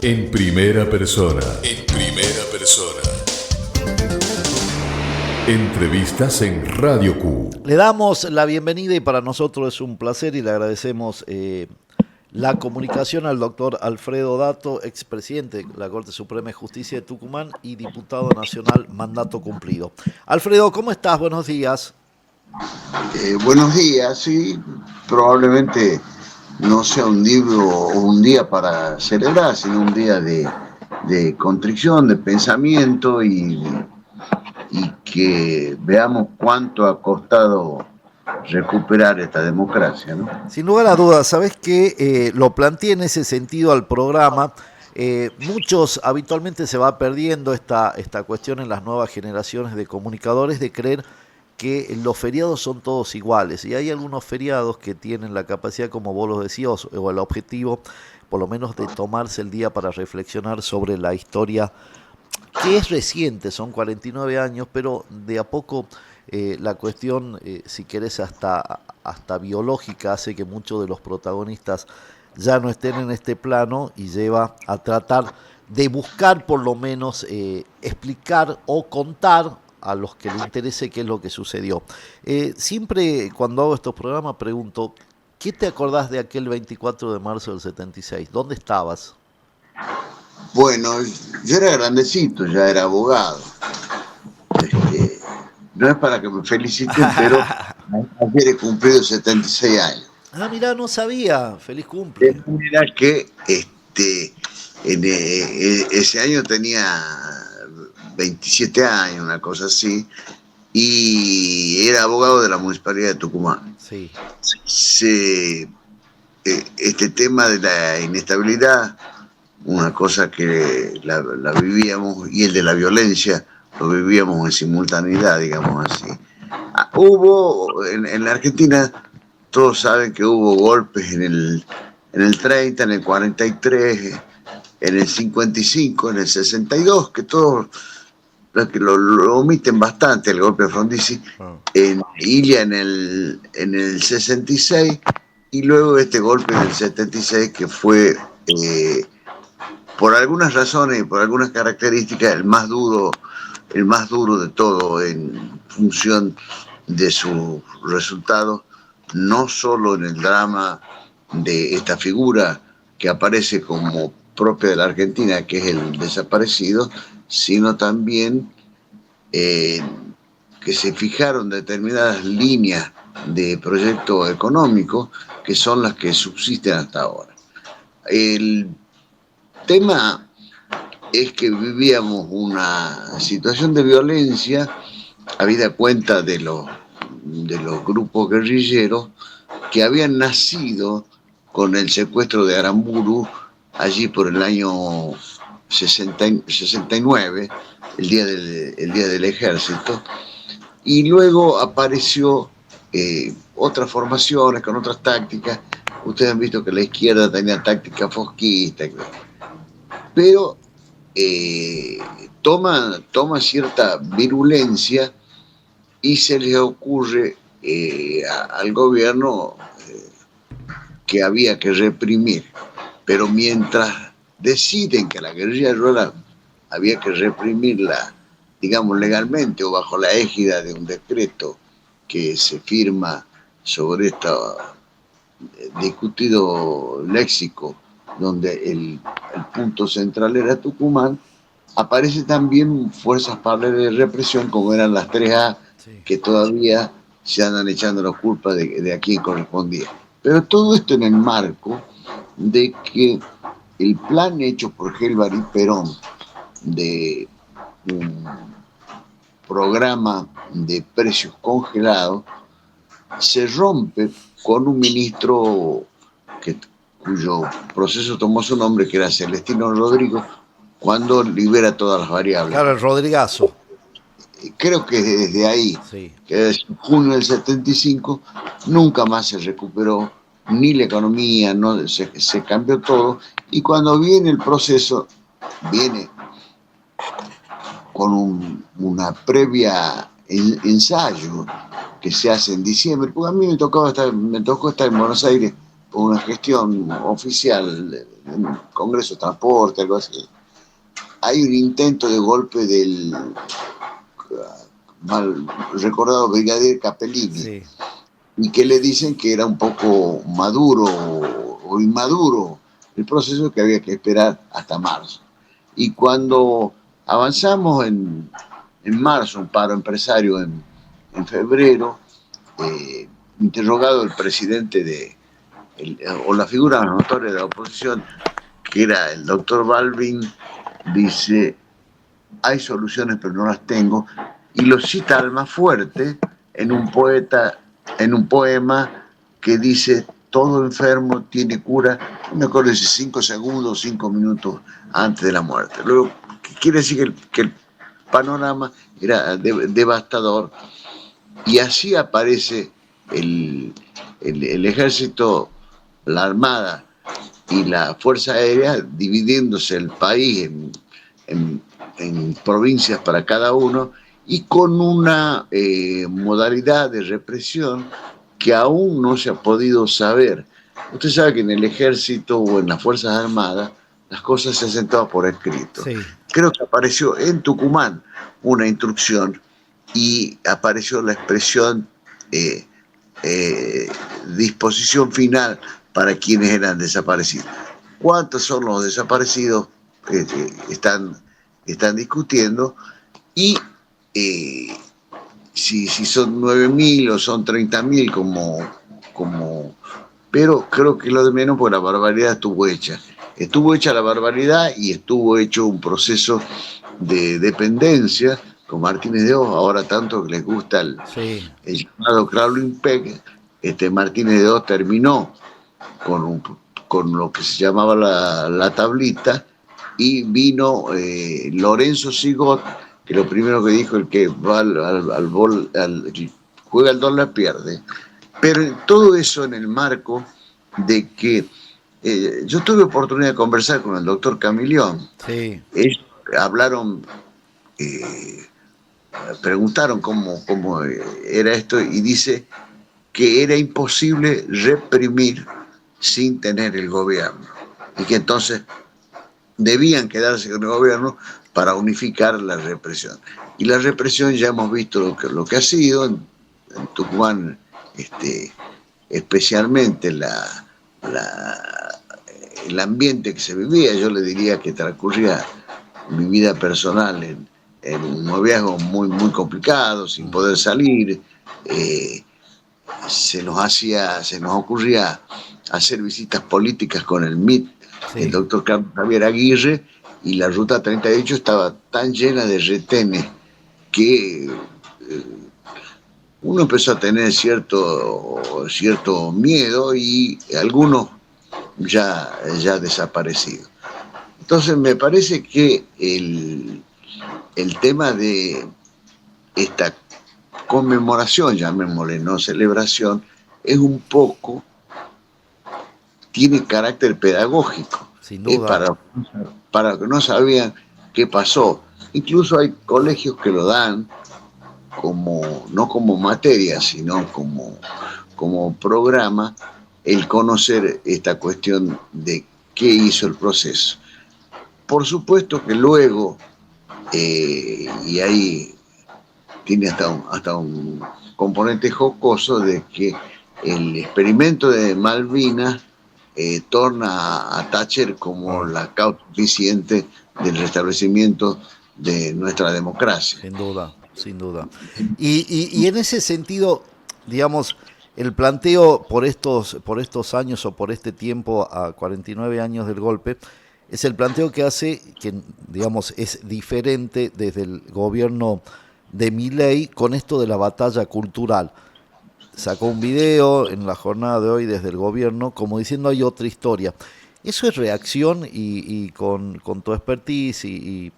En primera persona. En primera persona. Entrevistas en Radio Q. Le damos la bienvenida y para nosotros es un placer y le agradecemos la comunicación al doctor Alfredo Dato, expresidente de la Corte Suprema de Justicia de Tucumán y diputado nacional mandato cumplido. Alfredo, ¿cómo estás? Buenos días. Buenos días, sí, probablemente no sea un día para celebrar, sino un día de contrición, de pensamiento y que veamos cuánto ha costado recuperar esta democracia, ¿no? Sin lugar a dudas, ¿sabes qué? Lo planteé en ese sentido al programa. Muchos habitualmente se va perdiendo esta cuestión en las nuevas generaciones de comunicadores de creer que los feriados son todos iguales y hay algunos feriados que tienen la capacidad, como vos lo decías, o el objetivo por lo menos de tomarse el día para reflexionar sobre la historia que es reciente, son 49 años, pero de a poco la cuestión, si querés, hasta biológica, hace que muchos de los protagonistas ya no estén en este plano y lleva a tratar de buscar por lo menos explicar o contar a los que les interese qué es lo que sucedió. Siempre cuando hago estos programas pregunto, ¿qué te acordás de aquel 24 de marzo del 76? ¿Dónde estabas? Bueno, yo era grandecito, ya era abogado. No es para que me feliciten, pero ayer he cumplido 76 años. Ah, mirá, no sabía. Feliz De cumple. manera que ese año tenía 27 años, una cosa así, y era abogado de la Municipalidad de Tucumán. Sí. Este tema de la inestabilidad, una cosa que la vivíamos, y el de la violencia lo vivíamos en simultaneidad, digamos así. Hubo en la Argentina, todos saben que hubo golpes en el 30, en el 43, en el 55, en el 62, que todos lo omiten bastante, el golpe de Frondizi, en Ilia en el 66, y luego este golpe en el 76 que fue, por algunas razones y por algunas características, el más duro de todo en función de sus resultados, no solo en el drama de esta figura que aparece como propia de la Argentina, que es el desaparecido, sino también que se fijaron determinadas líneas de proyecto económico que son las que subsisten hasta ahora. El tema es que vivíamos una situación de violencia habida cuenta de los grupos guerrilleros que habían nacido con el secuestro de Aramburu allí por el año 69, el día del ejército, y luego apareció otras formaciones con otras tácticas. Ustedes han visto que la izquierda tenía táctica fosquista, pero toma cierta virulencia y se les ocurre al gobierno que había que reprimir. Pero mientras deciden que la guerrilla rural había que reprimirla, digamos, legalmente o bajo la égida de un decreto que se firma sobre este discutido léxico, donde el punto central era Tucumán, aparece también fuerzas paralelas de represión como eran las 3A, sí, que todavía se andan echando la culpa de a quién correspondía. Pero todo esto en el marco de que el plan hecho por Gelbar y Perón de un programa de precios congelados se rompe con un ministro cuyo proceso tomó su nombre, que era Celestino Rodrigo, cuando libera todas las variables. Claro, el Rodrigazo. Creo que desde ahí, sí, que desde junio del 75, nunca más se recuperó ni la economía, no, se cambió todo, y cuando viene el proceso, viene con una previa ensayo que se hace en diciembre, porque a mí me tocó estar en Buenos Aires una gestión oficial, en Congreso de Transporte, algo así, hay un intento de golpe del mal recordado brigadier Capellini, Sí, y que le dicen que era un poco maduro o inmaduro el proceso, que había que esperar hasta marzo. Y cuando avanzamos en marzo, un paro empresario en febrero, interrogado el presidente o la figura notoria de la oposición, que era el doctor Balvin, dice: hay soluciones pero no las tengo, y lo cita Almafuerte en un poema que dice: todo enfermo tiene cura, no me acuerdo si 5 segundos, 5 minutos antes de la muerte. Luego, quiere decir que el panorama era devastador, y así aparece el ejército, la armada y la fuerza aérea, dividiéndose el país en, en provincias para cada uno, y con una modalidad de represión que aún no se ha podido saber. Usted sabe que en el ejército o en las Fuerzas Armadas las cosas se hacen todas por escrito. sí, Creo que apareció en Tucumán una instrucción y apareció la expresión eh, disposición final para quienes eran desaparecidos. ¿Cuántos son los desaparecidos? Están discutiendo, y eh, si son 9.000 o son 30.000, pero creo que lo de menos, porque la barbaridad estuvo hecha. Estuvo hecha la barbaridad y estuvo hecho un proceso de dependencia con Martínez de Oz. Ahora tanto que les gusta sí. el llamado Crawling Peg, Martínez de Oz terminó con lo que se llamaba la tablita, y vino Lorenzo Sigot, que lo primero que dijo: el que va juega al dólar pierde. Pero todo eso en el marco de que yo tuve oportunidad de conversar con el doctor Camilión. Sí, Ellos hablaron, eh, preguntaron cómo era esto, y dice que era imposible reprimir sin tener el gobierno, y que entonces debían quedarse con el gobierno para unificar la represión. Y la represión ya hemos visto lo que ha sido en Tucumán, especialmente el ambiente que se vivía. Yo le diría que transcurría mi vida personal en un noviazgo muy, muy complicado, sin poder salir. Se nos ocurría hacer visitas políticas con el MIT, el sí. doctor Carlos Javier Aguirre, y la ruta 38 estaba tan llena de retenes que uno empezó a tener cierto miedo, y algunos ya desaparecidos. Entonces me parece que el tema de esta conmemoración, llamémosle, no celebración, es un poco, tiene carácter pedagógico, Sin es duda. para los que no sabían qué pasó. Incluso hay colegios que lo dan no como materia, sino como programa, el conocer esta cuestión de qué hizo el proceso. Por supuesto que luego, y ahí tiene hasta un componente jocoso, de que el experimento de Malvinas torna a Thatcher como Ah, la causa eficiente del restablecimiento de nuestra democracia. sin duda, sin duda. Y en ese sentido, digamos, el planteo por estos años o por este tiempo, a 49 años del golpe, es el planteo que hace que, digamos, es diferente desde el gobierno de Milei con esto de la batalla cultural. Sacó un video en la jornada de hoy desde el gobierno como diciendo hay otra historia. Eso es reacción y con tu expertise y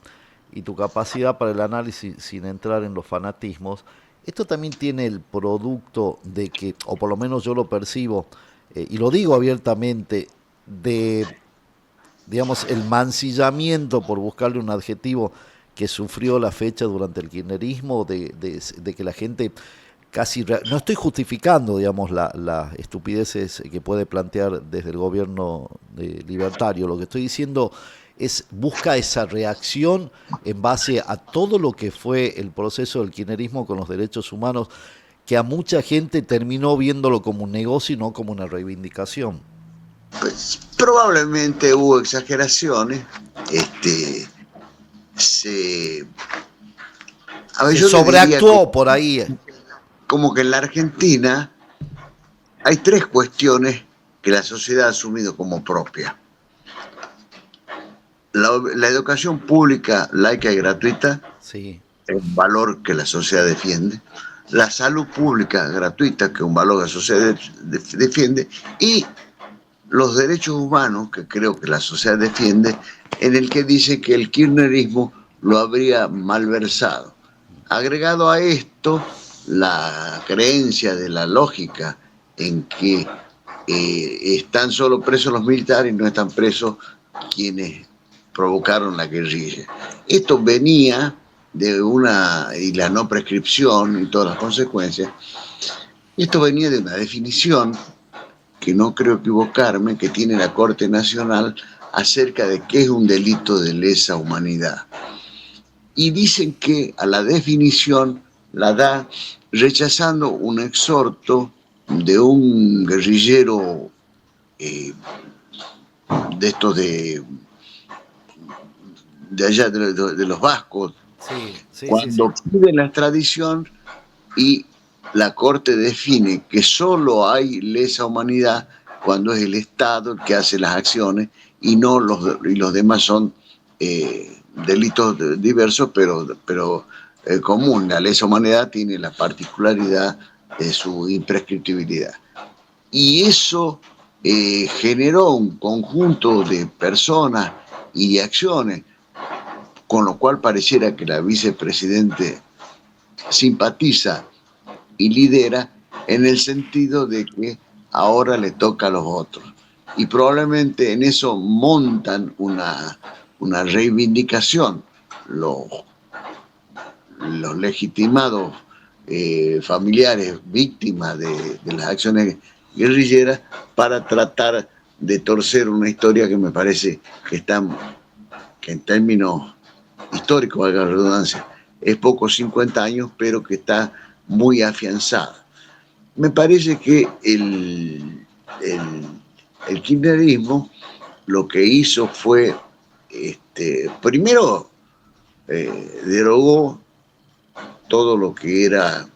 tu capacidad para el análisis sin entrar en los fanatismos. Esto también tiene el producto de que, o por lo menos yo lo percibo, y lo digo abiertamente, de, digamos, el mancillamiento, por buscarle un adjetivo, que sufrió la fecha durante el kirchnerismo, de que la gente no estoy justificando, digamos, las estupideces que puede plantear desde el gobierno libertario. Lo que estoy diciendo busca esa reacción en base a todo lo que fue el proceso del kirchnerismo con los derechos humanos, que a mucha gente terminó viéndolo como un negocio y no como una reivindicación. Pues, probablemente hubo exageraciones. Se sobreactuó por ahí. Como que en la Argentina hay tres cuestiones que la sociedad ha asumido como propias. La educación pública, laica y gratuita, sí, es un valor que la sociedad defiende. La salud pública gratuita, que es un valor que la sociedad defiende. Y los derechos humanos, que creo que la sociedad defiende, en el que dice que el kirchnerismo lo habría malversado. Agregado a esto, la creencia de la lógica en que están solo presos los militares y no están presos quienes provocaron la guerrilla. Esto venía y la no prescripción y todas las consecuencias, esto venía de una definición, que no creo equivocarme, que tiene la Corte Nacional acerca de qué es un delito de lesa humanidad. Y dicen que a la definición la da rechazando un exhorto de un guerrillero de estos de allá, de los vascos, cuando piden la extradición, y la Corte define que solo hay lesa humanidad cuando es el Estado el que hace las acciones y los demás son delitos diversos, pero común. La lesa humanidad tiene la particularidad de su imprescriptibilidad. Y eso generó un conjunto de personas y de acciones, con lo cual pareciera que la vicepresidente simpatiza y lidera en el sentido de que ahora le toca a los otros. Y probablemente en eso montan una reivindicación los legitimados familiares víctimas de las acciones guerrilleras, para tratar de torcer una historia que me parece que en términos históricos, valga la redundancia, es poco 50 años, pero que está muy afianzada. Me parece que el kirchnerismo lo que hizo fue, primero, derogó todo lo que era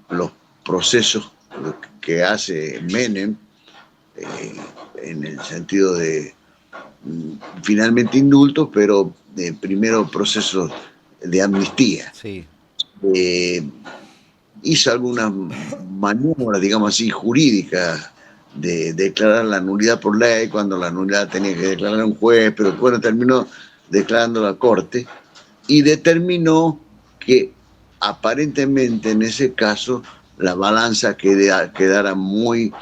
los procesos que hace Menem, en el sentido de finalmente indultos, pero primero procesos de amnistía. Sí. Hizo algunas maniobras, digamos así, jurídicas, de declarar la nulidad por ley, cuando la nulidad tenía que declarar un juez, pero bueno, terminó declarando la Corte, y determinó que aparentemente en ese caso la balanza quedara muy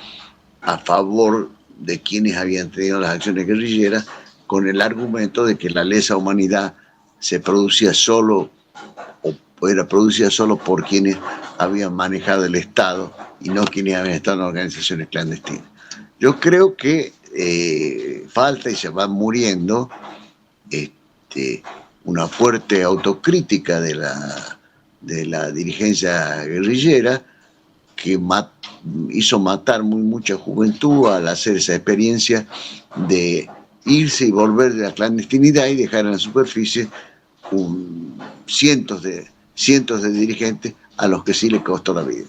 a favor de quienes habían tenido las acciones guerrilleras, con el argumento de que la lesa humanidad se producía solo, o era producida solo por quienes habían manejado el Estado y no quienes habían estado en organizaciones clandestinas. Yo creo que falta, y se va muriendo, una fuerte autocrítica de la dirigencia guerrillera, que hizo matar mucha juventud al hacer esa experiencia de irse y volver de la clandestinidad y dejar en la superficie cientos de dirigentes a los que sí le costó la vida.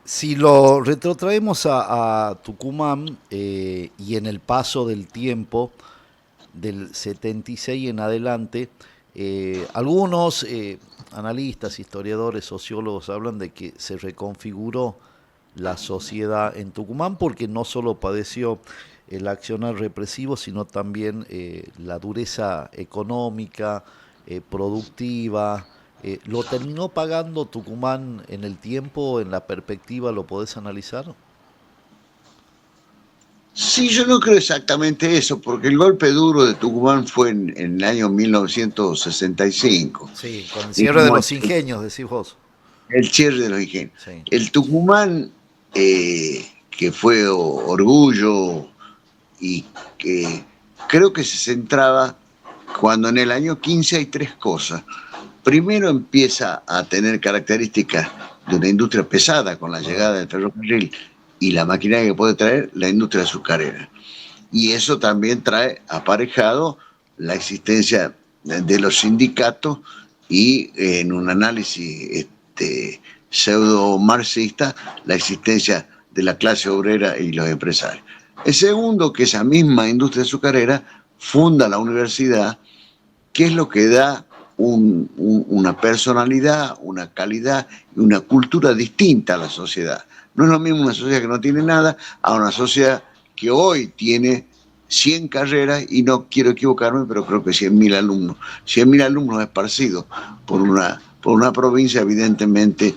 Si lo retrotraemos a Tucumán, y en el paso del tiempo, del 76 en adelante, algunos analistas, historiadores, sociólogos hablan de que se reconfiguró la sociedad en Tucumán, porque no solo padeció el accionar represivo, sino también la dureza económica, productiva. ¿Lo terminó pagando Tucumán en el tiempo, en la perspectiva? ¿Lo podés analizar? Sí, yo no creo exactamente eso, porque el golpe duro de Tucumán fue en el año 1965. Sí, con el cierre de los ingenios, decís vos. El cierre de los ingenios. Sí. El Tucumán, que fue orgullo y que creo que se centraba cuando en el año 15 hay tres cosas. Primero empieza a tener características de una industria pesada con la llegada del ferrocarril y la maquinaria que puede traer la industria azucarera. Y eso también trae aparejado la existencia de los sindicatos y en un análisis pseudo marxista la existencia de la clase obrera y los empresarios. El segundo, que esa misma industria azucarera funda la universidad, que es lo que da una personalidad, una calidad y una cultura distinta a la sociedad. No es lo mismo una sociedad que no tiene nada a una sociedad que hoy tiene 100 carreras y no quiero equivocarme, pero creo que 100.000 alumnos. 100.000 alumnos esparcidos por una provincia evidentemente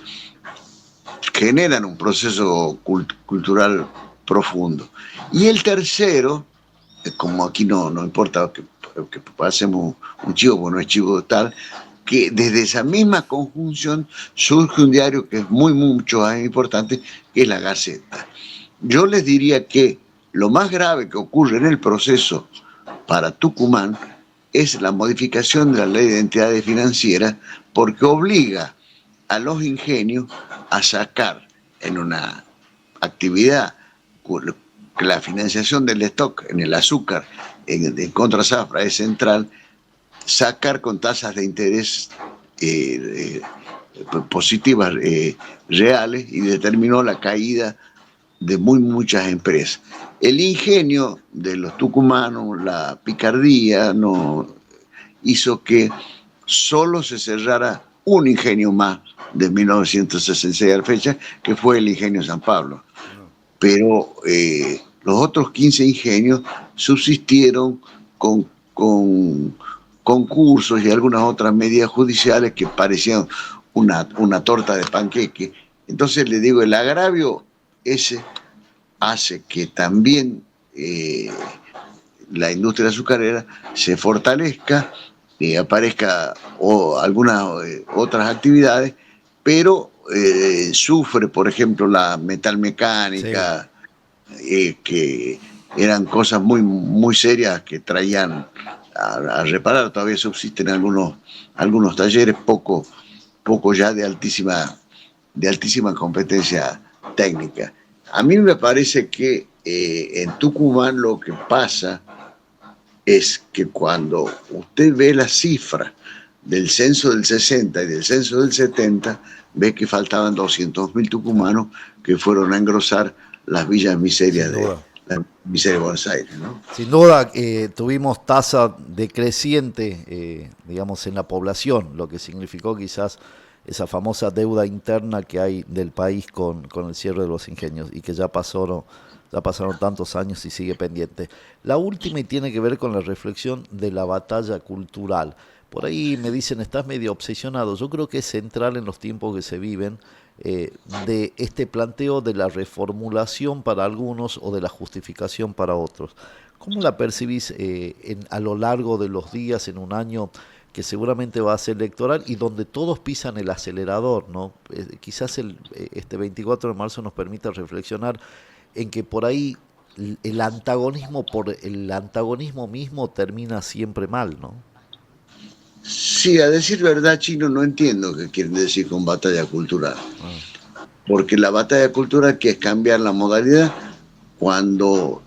generan un proceso cultural profundo. Y el tercero, como aquí no importa que pasemos un chivo, porque no es chivo tal, que desde esa misma conjunción surge un diario que es mucho más importante, que es la Gaceta. Yo les diría que lo más grave que ocurre en el proceso para Tucumán es la modificación de la ley de entidades financieras, porque obliga a los ingenios a sacar en una actividad que la financiación del stock en el azúcar en contra zafra es central, sacar con tasas de interés positivas reales, y determinó la caída de muchas empresas. El ingenio de los tucumanos, la picardía, hizo que solo se cerrara un ingenio más de 1966 a la fecha, que fue el ingenio San Pablo. Pero los otros 15 ingenios subsistieron con concursos y algunas otras medidas judiciales que parecían una torta de panqueque. Entonces le digo, el agravio ese hace que también la industria azucarera se fortalezca, aparezca algunas otras actividades, pero sufre, por ejemplo, la metalmecánica, que eran cosas muy serias que traían a reparar. Todavía subsisten algunos talleres poco ya de altísima competencia técnica. A mí me parece que en Tucumán lo que pasa es que cuando usted ve la cifra del censo del 60 y del censo del 70, ve que faltaban 200.000 tucumanos que fueron a engrosar las villas miserias de Buenos Aires, ¿no? Sin duda, tuvimos tasa decreciente, digamos, en la población, lo que significó quizás esa famosa deuda interna que hay del país con el cierre de los ingenios, y que ya pasaron tantos años y sigue pendiente. La última, y tiene que ver con la reflexión de la batalla cultural. Por ahí me dicen, estás medio obsesionado. Yo creo que es central en los tiempos que se viven, de este planteo de la reformulación para algunos o de la justificación para otros. ¿Cómo la percibís a lo largo de los días en un año que seguramente va a ser electoral y donde todos pisan el acelerador, ¿no? Quizás este 24 de marzo nos permita reflexionar en que por ahí el antagonismo por el antagonismo mismo termina siempre mal, ¿no? Sí, a decir verdad, Chino, no entiendo qué quieren decir con batalla cultural. Porque la batalla cultural, que es cambiar la modalidad, cuando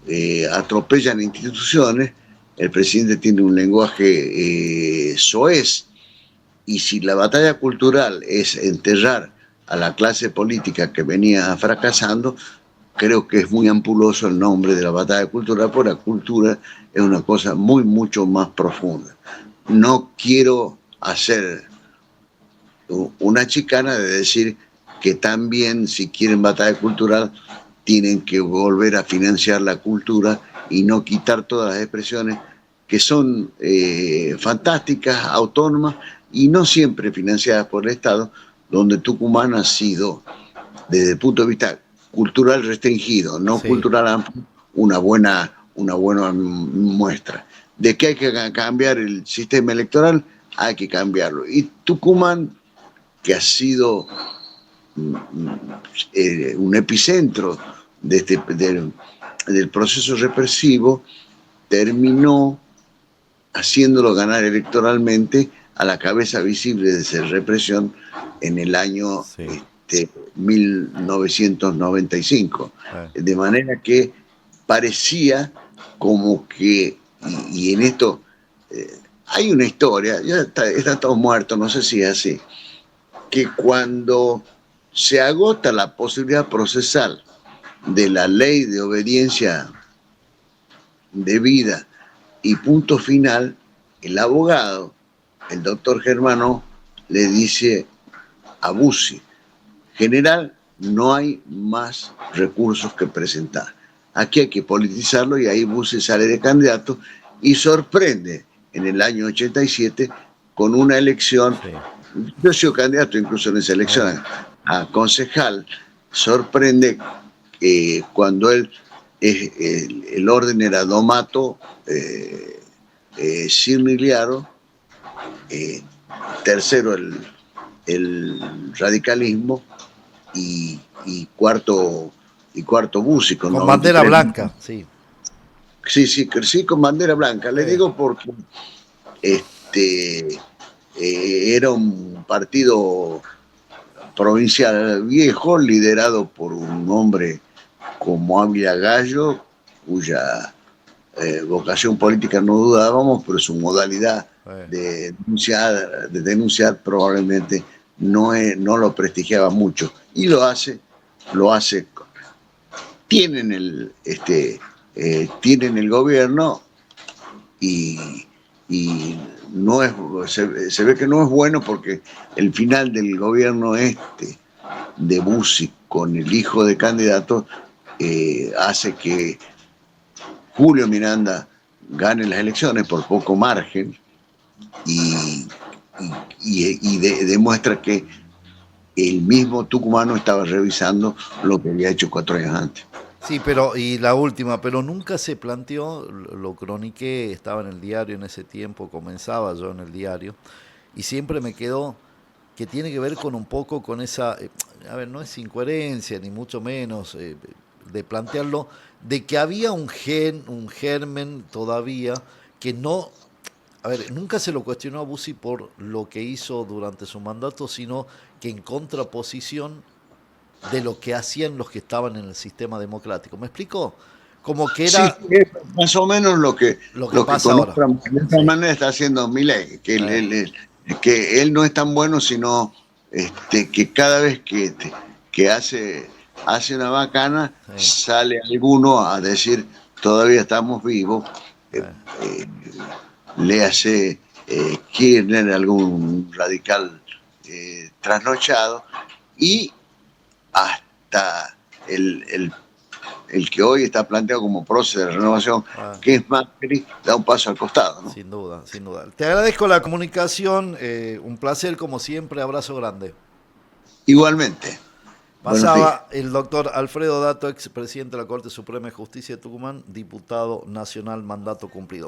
atropellan instituciones, el presidente tiene un lenguaje soez, y si la batalla cultural es enterrar a la clase política que venía fracasando, creo que es muy ampuloso el nombre de la batalla cultural, porque la cultura es una cosa mucho más profunda. No quiero hacer una chicana de decir que también, si quieren batalla cultural, tienen que volver a financiar la cultura y no quitar todas las expresiones que son fantásticas, autónomas y no siempre financiadas por el Estado, donde Tucumán ha sido, desde el punto de vista cultural restringido, no cultural amplio, una buena muestra. De que hay que cambiar el sistema electoral, hay que cambiarlo. Y Tucumán, que ha sido un epicentro del proceso represivo, terminó haciéndolo ganar electoralmente a la cabeza visible de esa represión en el año 1995. De manera que parecía como que, y en esto hay una historia, ya está todo muerto, no sé si es así, que cuando se agota la posibilidad procesal de la ley de obediencia debida y punto final, el abogado, el doctor Germano, le dice a Bussi: general, no hay más recursos que presentar. Aquí hay que politizarlo, y ahí Bussi sale de candidato y sorprende en el año 87 con una elección. Sí. Yo he sido candidato incluso en esa elección a concejal. Sorprende cuando él, el orden era Domato, Cirnigliaro, tercero el radicalismo, y cuarto Bussi con bandera blanca, sí. Sí, con bandera blanca. Le digo porque era un partido provincial viejo, liderado por un hombre como Ávila Gallo, cuya vocación política no dudábamos, pero su modalidad de denunciar probablemente no lo prestigiaba mucho, y lo hace. Tienen el gobierno, y no es, se ve que no es bueno, porque el final del gobierno de Bussi con el hijo de candidato hace que Julio Miranda gane las elecciones por poco margen, y demuestra que el mismo tucumano estaba revisando lo que había hecho 4 años antes. Sí, y la última, pero nunca se planteó, lo croniqué, estaba en el diario en ese tiempo, comenzaba yo en el diario, y siempre me quedó que tiene que ver con un poco con esa, a ver, no es incoherencia, ni mucho menos, de plantearlo, de que había un germen todavía que no, a ver, nunca se lo cuestionó a Bussi por lo que hizo durante su mandato, sino que en contraposición de lo que hacían los que estaban en el sistema democrático. ¿Me explico? Como que era... Sí, más o menos lo que pasa con ahora. De otra manera está haciendo Milei, que él no es tan bueno, sino que cada vez que hace una bacana, sale alguno a decir: todavía estamos vivos. Le hace Kirchner, algún radical trasnochado, y hasta el que hoy está planteado como prócer de renovación, que es Macri, da un paso al costado, ¿no? Sin duda, sin duda. Te agradezco la comunicación, un placer como siempre, abrazo grande. Igualmente. Pasaba el doctor Alfredo Dato, expresidente de la Corte Suprema de Justicia de Tucumán, diputado nacional, mandato cumplido.